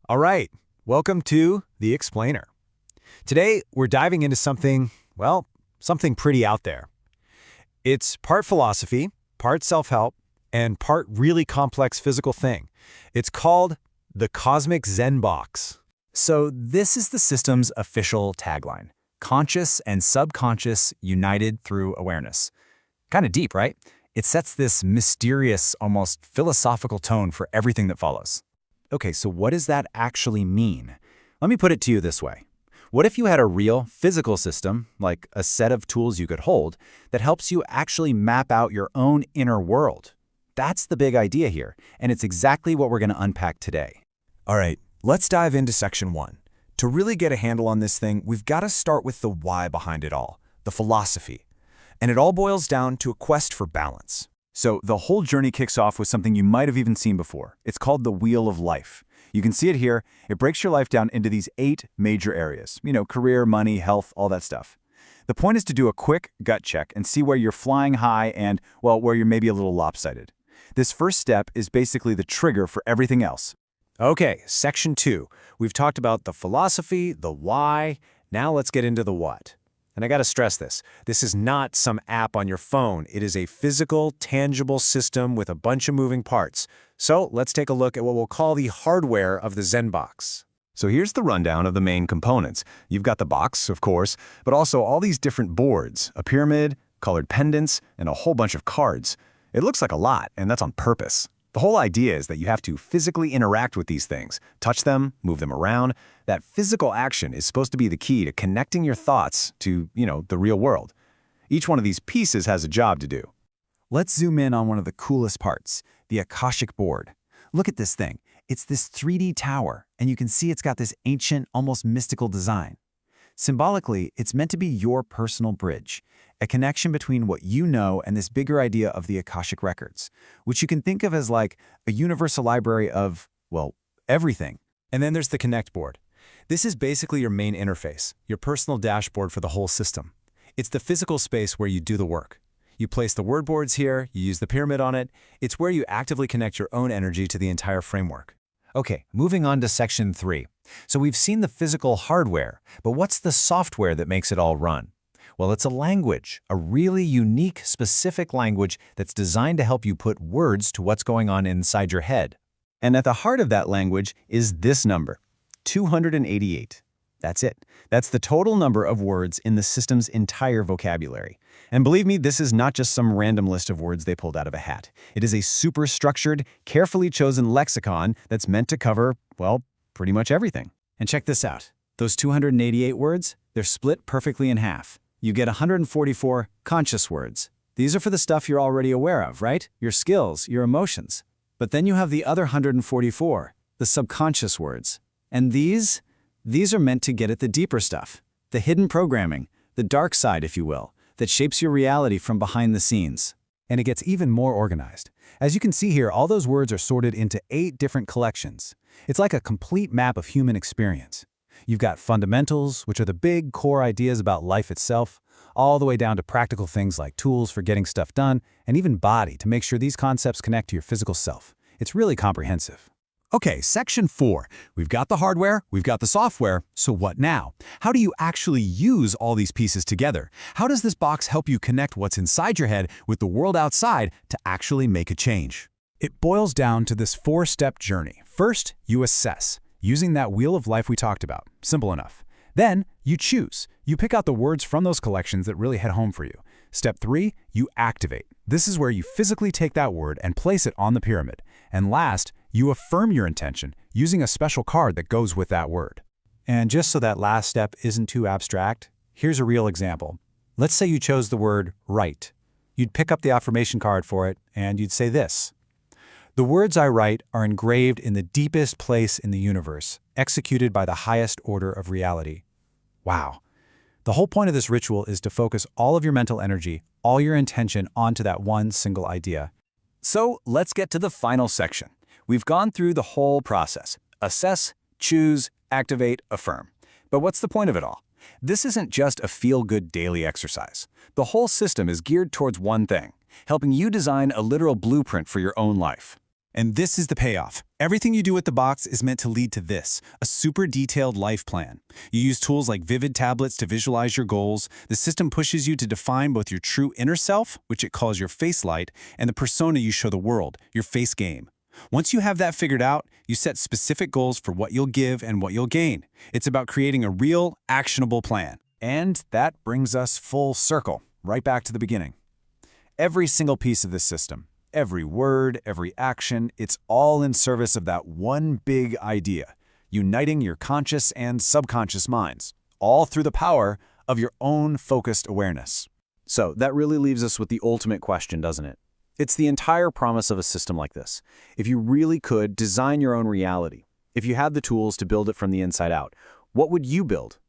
All right, welcome to The Explainer. Today, we're diving into something, well, something pretty out there. It's part philosophy, part self-help, and part really complex physical thing. It's called the Cosmic Zen Box. So this is the system's official tagline: conscious and subconscious united through awareness. Kind of deep, right? It sets this mysterious, almost philosophical tone for everything that follows. Okay, so what does that actually mean? Let me put it to you this way. What if you had a real physical system, like a set of tools you could hold, that helps you actually map out your own inner world? That's the big idea here, and it's exactly what we're going to unpack today. All right, let's dive into section 1. To really get a handle on this thing, we've got to start with the why behind it all, the philosophy. And it all boils down to a quest for balance. So the whole journey kicks off with something you might have even seen before. It's called the Wheel of Life. You can see it here. It breaks your life down into these 8 major areas. Career, money, health, all that stuff. The point is to do a quick gut check and see where you're flying high and, well, where you're maybe a little lopsided. This first step is basically the trigger for everything else. Okay, section 2. We've talked about the philosophy, the why. Now let's get into the what. And I got to stress this. This is not some app on your phone. It is a physical, tangible system with a bunch of moving parts. So let's take a look at what we'll call the hardware of the Zen box. So here's the rundown of the main components. You've got the box, of course, but also all these different boards, a pyramid, colored pendants, and a whole bunch of cards. It looks like a lot, and that's on purpose. The whole idea is that you have to physically interact with these things, touch them, move them around. That physical action is supposed to be the key to connecting your thoughts to, the real world. Each one of these pieces has a job to do. Let's zoom in on one of the coolest parts, the Akashic board. Look at this thing. It's this 3D tower, and you can see it's got this ancient, almost mystical design. Symbolically, it's meant to be your personal bridge, a connection between what you know and this bigger idea of the Akashic records, which you can think of as like a universal library of, well, everything. And then there's the Connect board. This is basically your main interface, your personal dashboard for the whole system. It's the physical space where you do the work. You place the word boards here, you use the pyramid on it. It's where you actively connect your own energy to the entire framework. Okay, moving on to section 3. So we've seen the physical hardware, but what's the software that makes it all run? Well, it's a language, a really unique, specific language that's designed to help you put words to what's going on inside your head. And at the heart of that language is this number, 288. That's it. That's the total number of words in the system's entire vocabulary. And believe me, this is not just some random list of words they pulled out of a hat. It is a super structured, carefully chosen lexicon that's meant to cover, well, pretty much everything. And check this out. Those 288 words, they're split perfectly in half. You get 144 conscious words. These are for the stuff you're already aware of, right? Your skills, your emotions. But then you have the other 144, the subconscious words. And these are meant to get at the deeper stuff, the hidden programming, the dark side, if you will, that shapes your reality from behind the scenes. And it gets even more organized. As you can see here, all those words are sorted into 8 different collections. It's like a complete map of human experience. You've got fundamentals, which are the big core ideas about life itself, all the way down to practical things like tools for getting stuff done, and even body to make sure these concepts connect to your physical self. It's really comprehensive. Okay, section 4. We've got the hardware, we've got the software, so what now? How do you actually use all these pieces together? How does this box help you connect what's inside your head with the world outside to actually make a change? It boils down to this 4-step journey. First, you assess, using that wheel of life we talked about. Simple enough. Then, you choose. You pick out the words from those collections that really hit home for you. Step 3, you activate. This is where you physically take that word and place it on the pyramid. And last, you affirm your intention using a special card that goes with that word. And just so that last step isn't too abstract, here's a real example. Let's say you chose the word write. You'd pick up the affirmation card for it, and you'd say this: "The words I write are engraved in the deepest place in the universe, executed by the highest order of reality." Wow. The whole point of this ritual is to focus all of your mental energy, all your intention onto that one single idea. So let's get to the final section. We've gone through the whole process: assess, choose, activate, affirm. But what's the point of it all? This isn't just a feel-good daily exercise. The whole system is geared towards one thing: helping you design a literal blueprint for your own life. And this is the payoff. Everything you do with the box is meant to lead to this, a super detailed life plan. You use tools like vivid tablets to visualize your goals. The system pushes you to define both your true inner self, which it calls your face light, and the persona you show the world, your face game. Once you have that figured out, you set specific goals for what you'll give and what you'll gain. It's about creating a real, actionable plan. And that brings us full circle, right back to the beginning. Every single piece of this system, every word, every action, it's all in service of that one big idea, uniting your conscious and subconscious minds, all through the power of your own focused awareness. So that really leaves us with the ultimate question, doesn't it? It's the entire promise of a system like this. If you really could design your own reality, if you had the tools to build it from the inside out, what would you build?